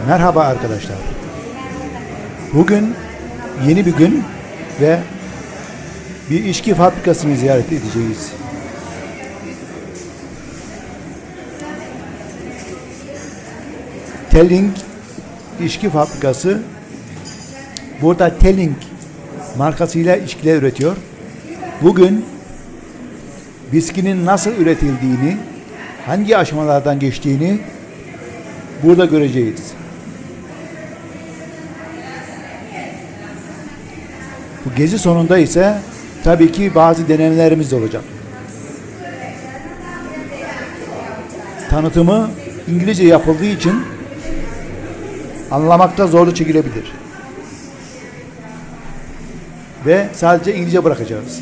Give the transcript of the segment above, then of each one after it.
Merhaba arkadaşlar. Bugün yeni bir gün ve bir içki fabrikasını ziyaret edeceğiz. Telling içki fabrikası burada Telling markasıyla içkiler üretiyor. Bugün viskinin nasıl üretildiğini, hangi aşamalardan geçtiğini burada göreceğiz. Bu gezi sonunda ise tabii ki bazı denemelerimiz de olacak. Tanıtımı İngilizce yapıldığı için anlamakta zorluk çekilebilir. Ve sadece İngilizce bırakacağız.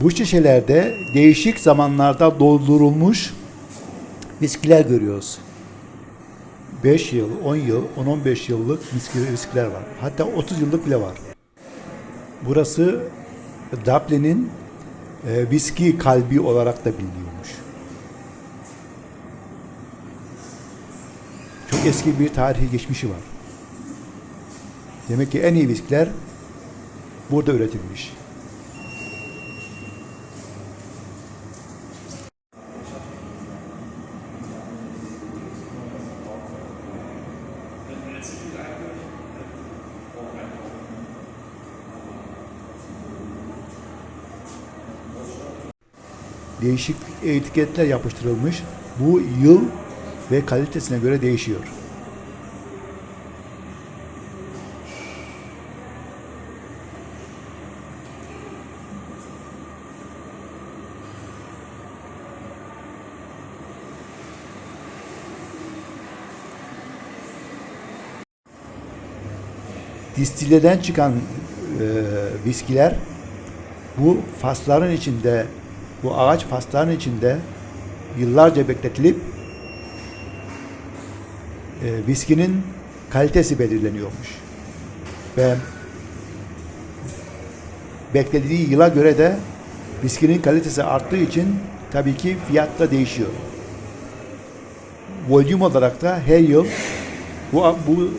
Bu şişelerde değişik zamanlarda doldurulmuş viskiler görüyoruz. 5 yıl, 10 yıl, 10-15 yıllık viskiler var. Hatta 30 yıllık bile var. Burası Dublin'in viski kalbi olarak da biliniyormuş. Çok eski bir tarihi geçmişi var. Demek ki en iyi viskiler burada üretilmiş. Değişik etiketler yapıştırılmış. Bu yıl ve kalitesine göre değişiyor. Distileden çıkan viskiler bu fasların içinde, bu ağaç fasların içinde yıllarca bekletilip viskinin kalitesi belirleniyormuş. Ve beklediği yıla göre de viskinin kalitesi arttığı için tabii ki fiyat da değişiyor. Volüm olarak da her yıl bu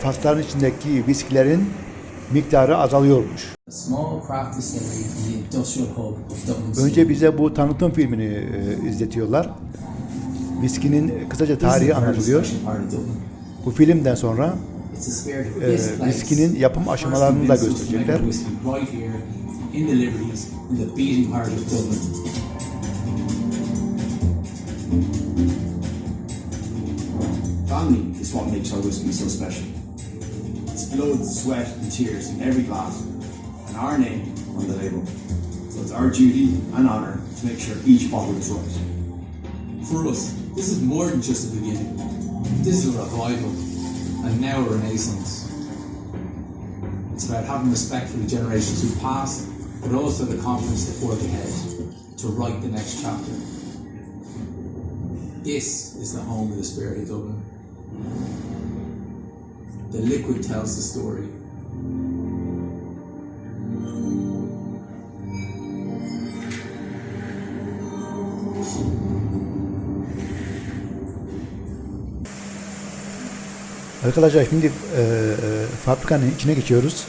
fasların içindeki viskilerin miktarı azalıyormuş. Önce bize bu tanıtım filmini izletiyorlar. Viskinin kısaca tarihi anlatılıyor. Bu filmden sonra viskinin yapım aşamalarını da gösterecekler. Family is what makes our whiskey so special. It's blood, sweat and tears in every glass, and our name on the label. So it's our duty and honour to make sure each bottle is right. For us, this is more than just a beginning. This is a revival, and now a renaissance. It's about having respect for the generations who passed, but also the confidence to forge ahead, to write the next chapter. This is the home of the spirit of Dublin. The liquid tells the story. Arkadaşlar şimdi fabrikanın içine geçiyoruz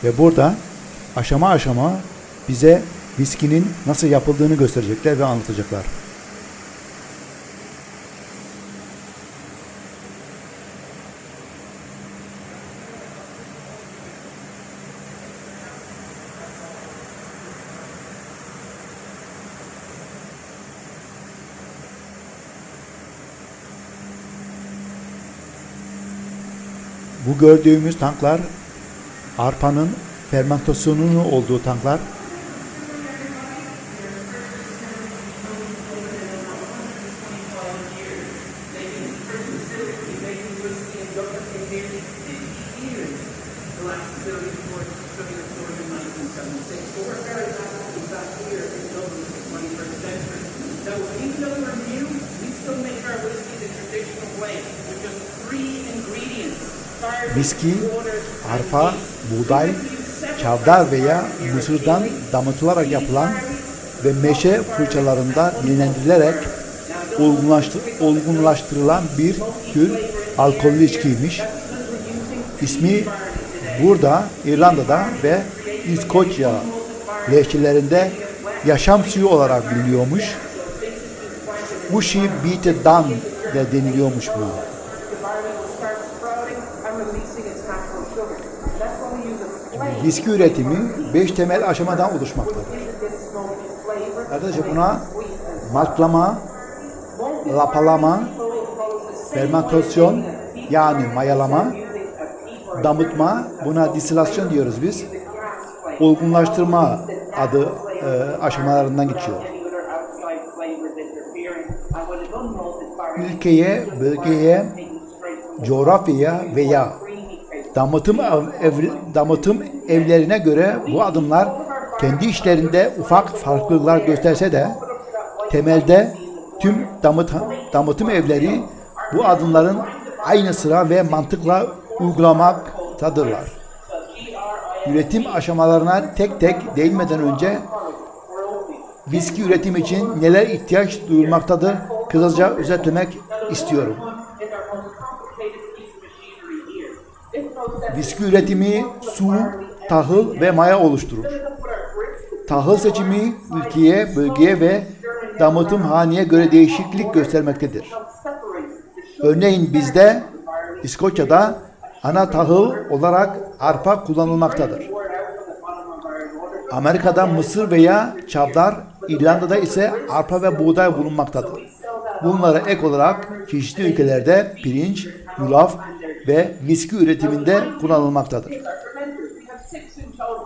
ve burada aşama aşama bize viskinin nasıl yapıldığını gösterecekler ve anlatacaklar. Bu gördüğümüz tanklar arpanın fermentasyonunun olduğu tanklar. Viski, arpa, buğday, çavdar veya mısırdan damıtılarak yapılan ve meşe fırçalarında dinlendirilerek olgunlaştırılan bir tür alkollü içkiymiş. İsmi burada, İrlanda'da ve İskoçya lehçelerinde yaşam suyu olarak biliniyormuş. Ushi Beat Dan de deniliyormuş buna. Viski üretimi 5 temel aşamadan oluşmaktadır. Arkadaşlar buna maltlama, lapalama, fermentasyon yani mayalama, damıtma, buna distilasyon diyoruz biz. Olgunlaştırma adı aşamalarından geçiyor. Ülkeye, bölgeye, coğrafyaya veya damıtım evlerine göre bu adımlar kendi işlerinde ufak farklılıklar gösterse de temelde tüm damıtım evleri bu adımların aynı sıra ve mantıkla uygulamaktadırlar. Üretim aşamalarına tek tek değinmeden önce viski üretimi için neler ihtiyaç duyulmaktadır kısaca özetlemek istiyorum. Viski üretimi su, tahıl ve maya oluşturur. Tahıl seçimi ülkeye, bölgeye ve damıtım haneye göre değişiklik göstermektedir. Örneğin bizde, İskoçya'da ana tahıl olarak arpa kullanılmaktadır. Amerika'da mısır veya çavdar, İrlanda'da ise arpa ve buğday bulunmaktadır. Bunlara ek olarak çeşitli ülkelerde pirinç, yulaf ve viski üretiminde kullanılmaktadır.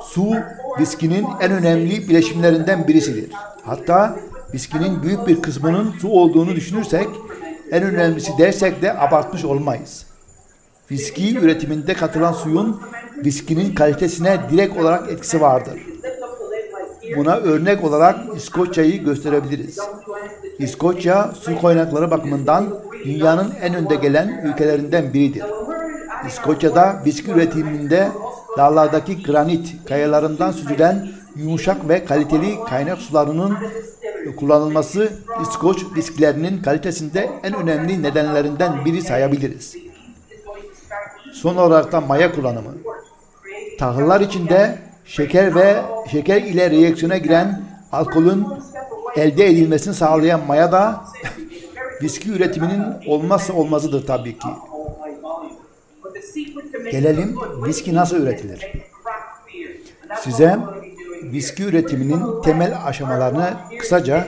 Su, viskinin en önemli bileşimlerinden birisidir. Hatta viskinin büyük bir kısmının su olduğunu düşünürsek, en önemlisi dersek de abartmış olmayız. Viski üretiminde katılan suyun viskinin kalitesine direkt olarak etkisi vardır. Buna örnek olarak İskoçya'yı gösterebiliriz. İskoçya su kaynakları bakımından dünyanın en önde gelen ülkelerinden biridir. İskoçya'da viski üretiminde dağlardaki granit kayalarından süzülen yumuşak ve kaliteli kaynak sularının kullanılması İskoç viskilerinin kalitesinde en önemli nedenlerinden biri sayabiliriz. Son olarak da maya kullanımı. Tahıllar içinde şeker ile reaksiyona giren alkolün elde edilmesini sağlayan maya da viski üretiminin olmazsa olmazıdır tabii ki. Gelelim viski nasıl üretilir? Size viski üretiminin temel aşamalarını kısaca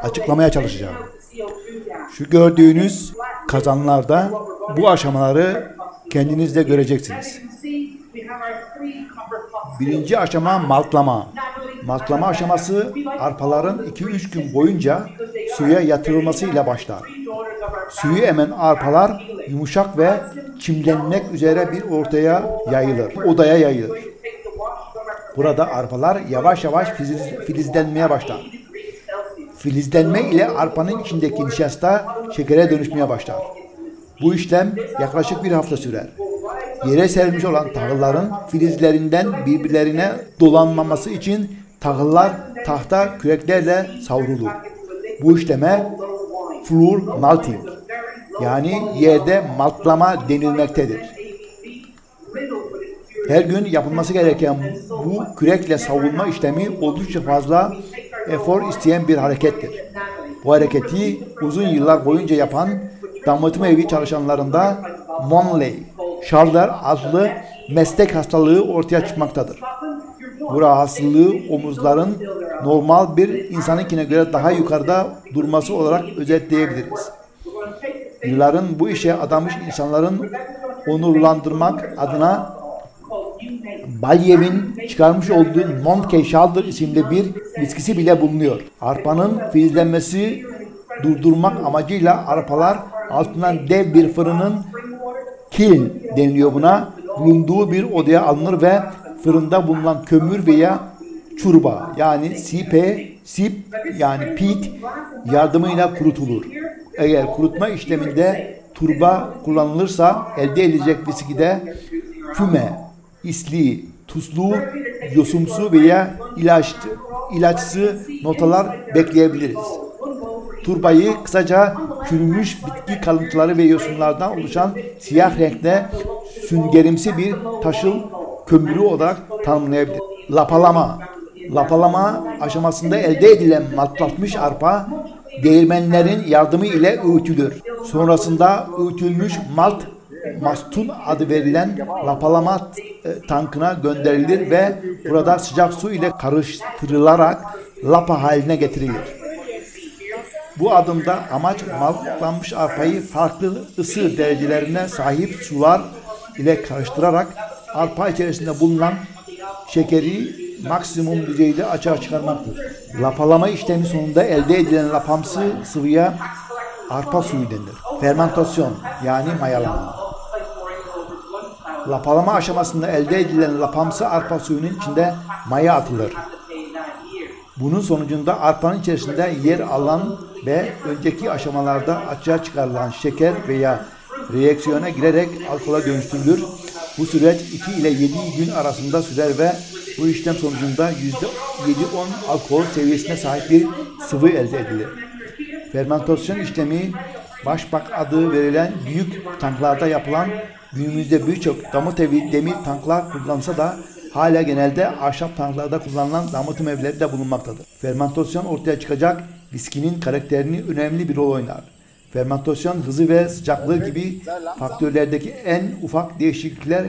açıklamaya çalışacağım. Şu gördüğünüz kazanlarda bu aşamaları kendiniz de göreceksiniz. Birinci aşama maltlama. Maltlama aşaması arpaların 2-3 gün boyunca suya yatırılmasıyla başlar. Suyu emen arpalar yumuşak ve çimlenmek üzere bir odaya yayılır. Burada arpalar yavaş yavaş filizlenmeye başlar. Filizlenme ile arpanın içindeki nişasta şekere dönüşmeye başlar. Bu işlem yaklaşık bir hafta sürer. Yere serilmiş olan tahılların filizlerinden birbirlerine dolanmaması için tahıllar tahta küreklerle savrulur. Bu işleme floor malting yani yerde maltlama denilmektedir. Her gün yapılması gereken bu kürekle savurma işlemi oldukça fazla efor isteyen bir harekettir. Bu hareketi uzun yıllar boyunca yapan damıtım evi çalışanlarında Monley Shoulder adlı meslek hastalığı ortaya çıkmaktadır. Bu rahatsızlığı omuzların normal bir insanınkine göre daha yukarıda durması olarak özetleyebiliriz. Yılların bu işe adamış insanların onurlandırmak adına Balyev'in çıkarmış olduğu Monkey Shoulder isimli bir viskisi bile bulunuyor. Arpanın filizlenmesi durdurmak amacıyla arpalar altından dev bir fırının kiln deniliyor buna. Bulunduğu bir odaya alınır ve fırında bulunan kömür veya çurba yani sip yani peat yardımıyla kurutulur. Eğer kurutma işleminde turba kullanılırsa elde edilecek viskide füme, isli, tuzlu, yosumsu veya ilaçsı notalar bekleyebiliriz. Turbayı kısaca çürümüş bitki kalıntıları ve yosunlardan oluşan siyah renkte süngerimsi bir taşıl kömürü olarak tanımlayabilir. Lapalama aşamasında elde edilen maltlatmış arpa değirmenlerin yardımı ile öğütülür. Sonrasında öğütülmüş malt mastun adı verilen lapalama tankına gönderilir ve burada sıcak su ile karıştırılarak lapa haline getirilir. Bu adımda amaç maltlanmış arpayı farklı ısı derecelerine sahip sular ile karıştırarak arpa içerisinde bulunan şekeri maksimum düzeyde açığa çıkarmaktır. Lapalama işlemi sonunda elde edilen lapamsı sıvıya arpa suyu denir. Fermentasyon yani mayalama. Lapalama aşamasında elde edilen lapamsı arpa suyunun içinde maya atılır. Bunun sonucunda arpanın içerisinde yer alan ve önceki aşamalarda açığa çıkarılan şeker veya reaksiyona girerek alkola dönüştürülür. Bu süreç 2 ile 7 gün arasında sürer ve bu işlem sonucunda %7-10 alkol seviyesine sahip bir sıvı elde edilir. Fermentasyon işlemi başbak adı verilen büyük tanklarda yapılan, günümüzde birçok damıt evi demir tanklar kullanılsa da hala genelde ahşap tanklarda kullanılan damıtım evleri de bulunmaktadır. Fermentasyon ortaya çıkacak viskinin karakterini önemli bir rol oynar. Fermentasyon hızı ve sıcaklığı gibi faktörlerdeki en ufak değişiklikler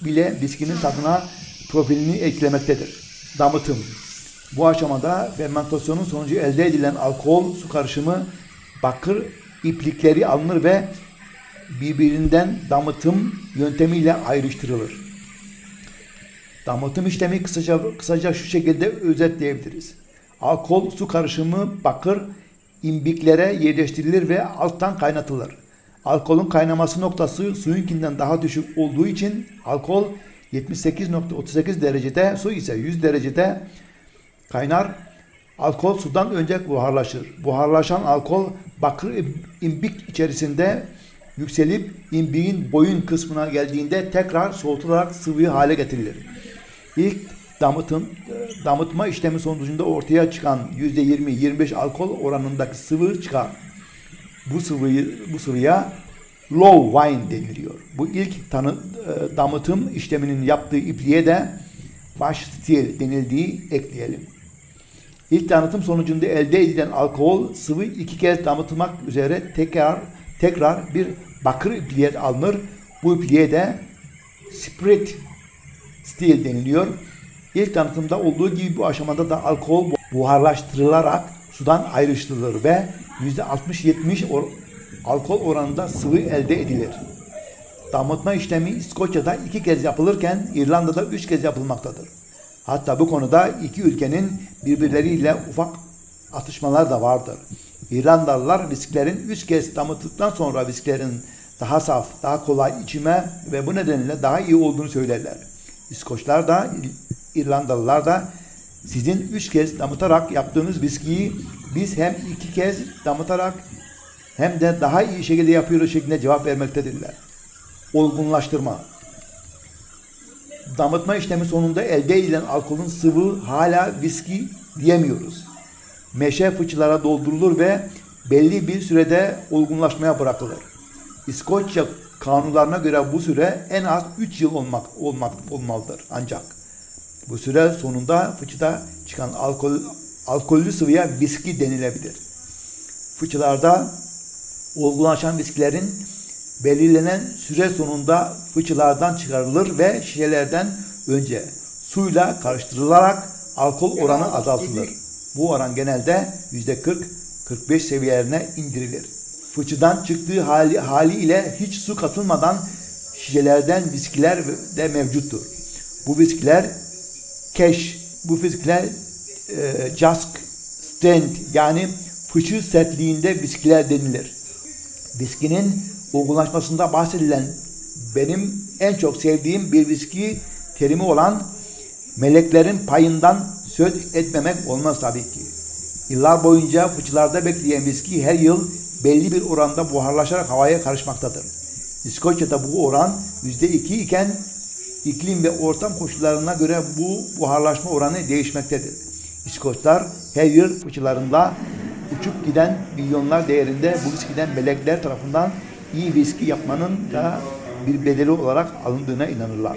bile viskinin tadına profilini eklemektedir. Damıtım. Bu aşamada fermentasyonun sonucu elde edilen alkol su karışımı bakır iplikleri alınır ve birbirinden damıtım yöntemiyle ayrıştırılır. Damıtım işlemi kısaca şu şekilde özetleyebiliriz. Alkol su karışımı bakır imbiklere yerleştirilir ve alttan kaynatılır. Alkolün kaynaması noktası suyunkinden daha düşük olduğu için alkol 78.38 derecede, su ise 100 derecede kaynar. Alkol sudan önce buharlaşır. Buharlaşan alkol bakır imbik içerisinde yükselip imbiğin boyun kısmına geldiğinde tekrar soğutularak sıvı hale getirilir. İlk damıtma işlemi sonucunda ortaya çıkan %20-25 alkol oranındaki sıvı çıkar. Bu sıvıya low wine deniliyor. Bu ilk damıtım işleminin yaptığı ipliğe de wash still denildiği ekleyelim. İlk damıtım sonucunda elde edilen alkol sıvı 2 kez damıtılmak üzere tekrar bir bakır ipliğe alınır. Bu ipliğe de spirit still deniliyor. İlk tanıtımda olduğu gibi bu aşamada da alkol buharlaştırılarak sudan ayrıştırılır ve %60-70 alkol oranında sıvı elde edilir. Damıtma işlemi İskoçya'da 2 kez yapılırken İrlanda'da 3 kez yapılmaktadır. Hatta bu konuda iki ülkenin birbirleriyle ufak atışmalar da vardır. İrlandalılar viskilerin 3 kez damıttıktan sonra viskilerin daha saf, daha kolay içime ve bu nedenle daha iyi olduğunu söylerler. İskoçlar da İrlandalılar da sizin 3 kez damıtarak yaptığınız viskiyi biz hem 2 kez damıtarak hem de daha iyi şekilde yapıyoruz şeklinde cevap vermektedirler. Olgunlaştırma. Damıtma işlemi sonunda elde edilen alkolün sıvı hala viski diyemiyoruz. Meşe fıçılara doldurulur ve belli bir sürede olgunlaşmaya bırakılır. İskoçya kanunlarına göre bu süre en az 3 yıl olmalıdır ancak. Bu süre sonunda fıçıda çıkan alkollü sıvıya viski denilebilir. Fıçılarda olgunlaşan viskilerin belirlenen süre sonunda fıçılardan çıkarılır ve şişelerden önce suyla karıştırılarak alkol oranı azaltılır. Bu oran genelde %40-45 seviyelerine indirilir. Fıçıdan çıktığı hali ile hiç su katılmadan şişelerden viskiler de mevcuttur. Bu viskiler cash, bu viskiler cask strength yani fıçı sertliğinde viskiler denilir. Viskinin olgunlaşmasında bahsedilen benim en çok sevdiğim bir viski terimi olan meleklerin payından söz etmemek olmaz tabii ki. Yıllar boyunca fıçılarda bekleyen viski her yıl belli bir oranda buharlaşarak havaya karışmaktadır. İskoçya'da bu oran %2 iken İklim ve ortam koşullarına göre bu buharlaşma oranı değişmektedir. İskoçlar her yıl fıçılarında uçup giden milyonlar değerinde bu viskiden melekler tarafından iyi viski yapmanın da bir bedeli olarak alındığına inanırlar.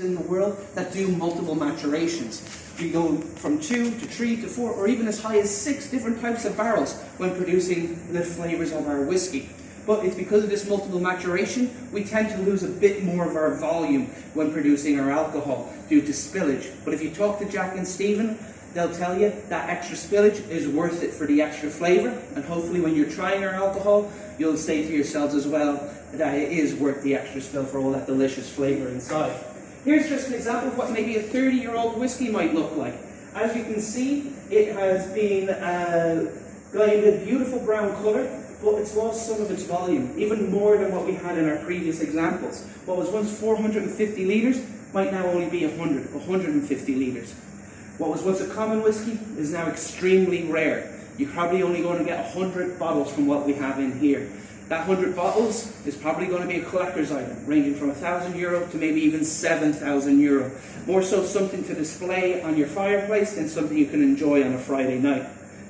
In the world that do multiple maturations. We go from 2 to 3 to 4 or even as high as 6 different types of barrels when producing the flavors of our whiskey. But it's because of this multiple maturation, we tend to lose a bit more of our volume when producing our alcohol due to spillage. But if you talk to Jack and Stephen, they'll tell you that extra spillage is worth it for the extra flavor, and hopefully when you're trying our alcohol, you'll say to yourselves as well that it is worth the extra spill for all that delicious flavor inside. Here's just an example of what maybe a 30-year-old whiskey might look like. As you can see, it has been gained a beautiful brown colour, but it's lost some of its volume, even more than what we had in our previous examples. What was once 450 litres might now only be 150 litres. What was once a common whiskey is now extremely rare. You're probably only going to get 100 bottles from what we have in here. That 100 bottles is probably going to be a collector's item, ranging from €1,000 to maybe even €7,000. More so something to display on your fireplace than something you can enjoy on a Friday night.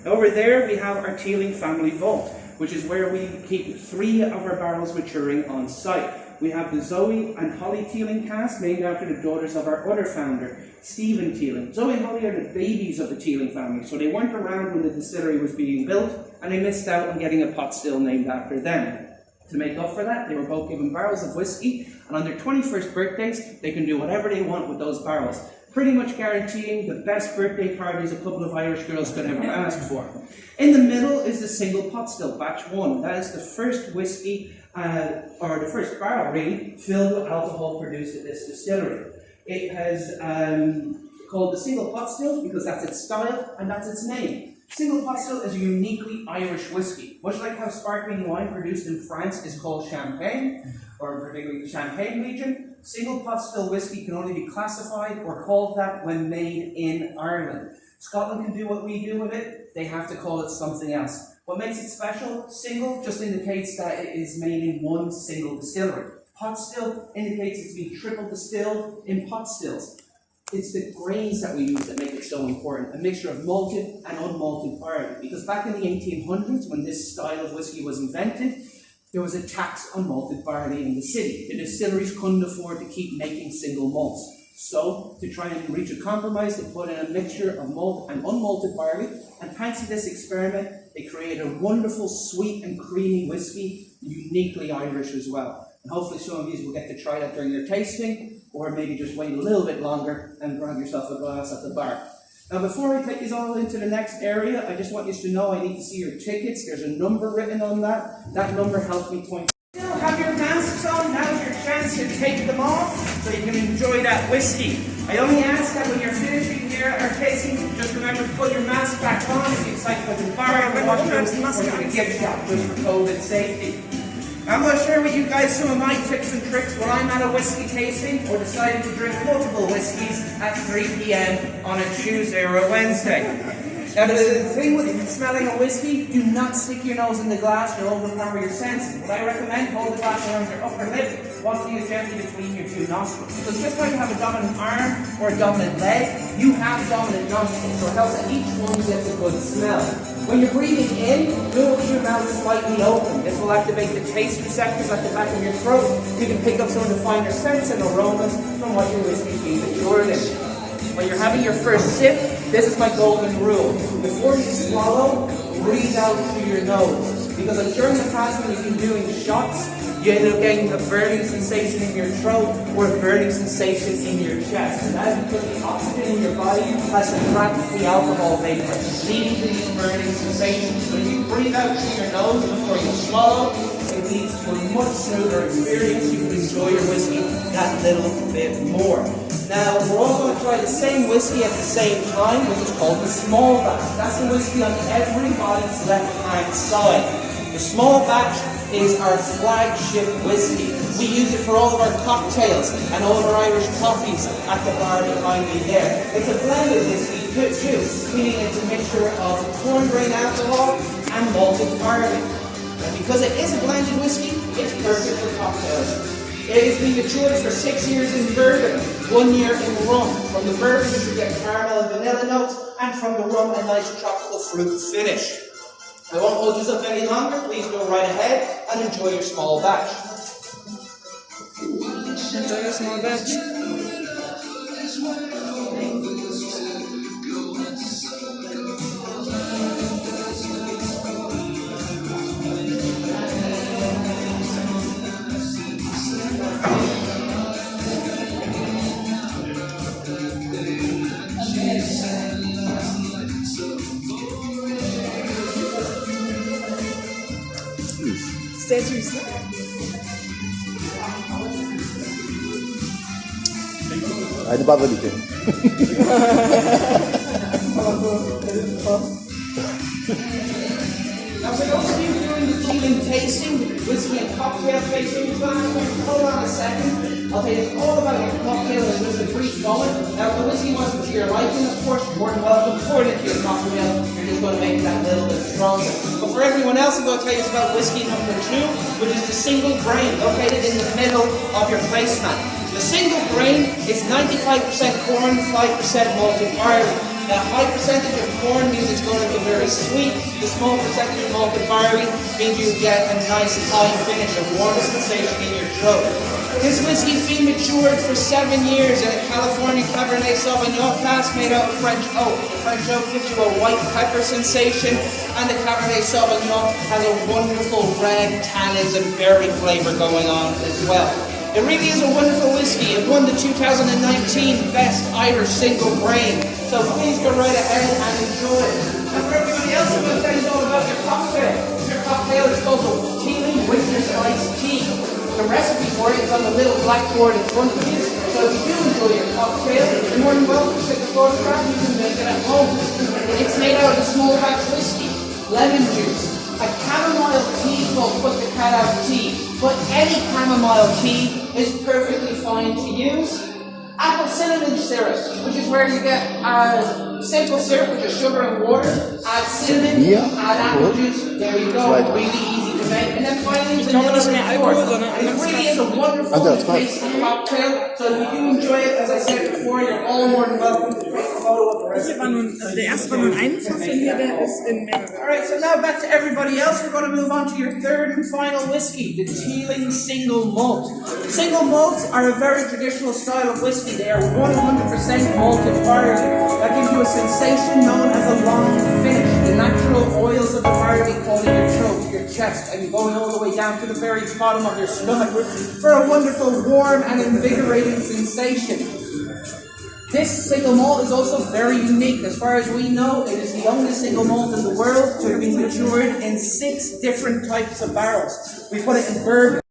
Over there we have our Teeling family vault, which is where we keep 3 of our barrels maturing on site. We have the Zoe and Holly Teeling cask, named after the daughters of our other founder, Stephen Teeling. Zoe and Holly are the babies of the Teeling family, so they weren't around when the distillery was being built, and they missed out on getting a pot still named after them. To make up for that, they were both given barrels of whiskey, and on their 21st birthdays, they can do whatever they want with those barrels, pretty much guaranteeing the best birthday parties a couple of Irish girls could ever ask for. In the middle is the single pot still, batch 1. That is the first whiskey, or the first barrel really, filled with alcohol produced at this distillery. It has called the single pot still because that's its style and that's its name. Single pot still is a uniquely Irish whiskey, much like how sparkling wine produced in France is called champagne, or particularly the Champagne region. Single pot still whiskey can only be classified or called that when made in Ireland. Scotland can do what we do with it, they have to call it something else. What makes it special? Single just indicates that it is made in one single distillery. Pot still indicates it's been triple distilled in pot stills. It's the grains that we use that make it so important, a mixture of malted and unmalted barley. Because back in the 1800s, when this style of whiskey was invented, there was a tax on malted barley in the city. The distilleries couldn't afford to keep making single malts. So, to try and reach a compromise, they put in a mixture of malt and unmalted barley, and thanks to this experiment, they created a wonderful, sweet and creamy whiskey, uniquely Irish as well. And hopefully some of you will get to try that during your tasting, or maybe just wait a little bit longer and grab yourself a glass at the bar. Now before I take you all into the next area, I just want you to know I need to see your tickets. There's a number written on that. That number helps me point. Still have your masks on, now's your chance to take them off so you can enjoy that whiskey. I only ask that when you're finishing here or tasting, just remember to put your mask back on if you'd like to go to the bar, or to the gift shop just for COVID safety. I'm going to share with you guys some of my tips and tricks when I'm at a whiskey tasting or deciding to drink multiple whiskeys at 3 p.m. on a Tuesday or a Wednesday. Now the thing with smelling a whiskey, do not stick your nose in the glass, you'll overpower your senses. What I recommend, hold the glass around your upper lip, walking it gently between your 2 nostrils. Because just like you have a dominant arm or a dominant leg, you have dominant nostrils, so it helps that each one gets a good smell. When you're breathing in, do keep your mouth slightly open. This will activate the taste receptors at the back of your throat. You can pick up some of the finer scents and aromas from what your whiskey is being matured in. When you're having your first sip, this is my golden rule. Before you swallow, breathe out through your nose. Because during the past when you've been doing shots, you end up getting a burning sensation in your throat or a burning sensation in your chest. And that is because the oxygen in your body has to trap the alcohol vapor, leading to these burning sensations. So if you breathe out through your nose before you swallow, it leads to a much smoother experience. You can enjoy your whiskey that little bit more. Now, we're all going to try the same whiskey at the same time, which is called the small batch. That's the whiskey on everybody's left-hand side. The small batch is our flagship whiskey. We use it for all of our cocktails and all of our Irish coffees at the bar behind me there. It's a blended whiskey too, meaning it's a mixture of corn grain alcohol and malted barley. And because it is a blended whiskey, it's perfect for cocktails. It has been matured for 6 years in bourbon, 1 year in rum. From the bourbon you get caramel and vanilla notes, and from the rum a nice tropical fruit finish. I won't hold you up any longer, please go right ahead and enjoy your small batch. Enjoy your small batch. Sehr süß, ne? Eine Barbeliche. Now for those of you doing the Teeling tasting, whiskey and cocktail tasting class, hold on a second. I'll tell you all about your cocktail in just a brief moment. Now if the whiskey wasn't to your liking, of course, you're more than welcome to pour it into your cocktail. You're just going to make that a little bit stronger. But for everyone else, I'm going to tell you about whiskey number 2, which is the single grain located in the middle of your placemat. The single grain is 95% corn, 5% malted barley. The high percentage of corn means it's going to be very sweet. The small percentage of malted barley means you get a nice high finish, a warm sensation in your throat. This whiskey's been matured for 7 years in a California Cabernet Sauvignon cask made out of French oak. The French oak gives you a white pepper sensation, and the Cabernet Sauvignon has a wonderful red tannins and berry flavor going on as well. It really is a wonderful whiskey. It won the 2019 Best Irish Single Grain. So please go right ahead and enjoy it. And for everybody else, I'm going to tell you all about your cocktail. Your cocktail is called the Teeling Winter's Iced Tea. The recipe for it is on the little blackboard in front of you. So if you do enjoy your cocktail, you're more than welcome to take a photograph. You can make it at home. It's made out of a small batch whiskey, lemon juice, a chamomile tea called Put the Cat Out tea. But any chamomile tea is perfectly fine to use. Apple cinnamon syrup, which is where you get simple syrup, which is sugar and water. Add cinnamon, add apple juice. There you go. Really easy to make. And then finally, vanilla nicht mehr Alkohol, and sondern it really is a wonderful tasting cocktail. So if you do enjoy it, as I said before, you're all more than welcome to take a photo of the recipe. Hier war nun, also der erste war nun ein Fass und hier der ist in mehreren. Alright, so now back to everybody else. We're going to move on to your third and final whiskey, the Teeling Single Malt. Single malts are a very traditional style of whiskey. They are 100% malted barley. That gives you a sensation known as a long finish. The natural oils of the barley coating your throat, your chest, and going all the way down to the very bottom of your stomach for a wonderful, warm and invigorating sensation. This single malt is also very unique. As far as we know, it is the only single malt in the world to have been matured in 6 different types of barrels. We put it in bourbon.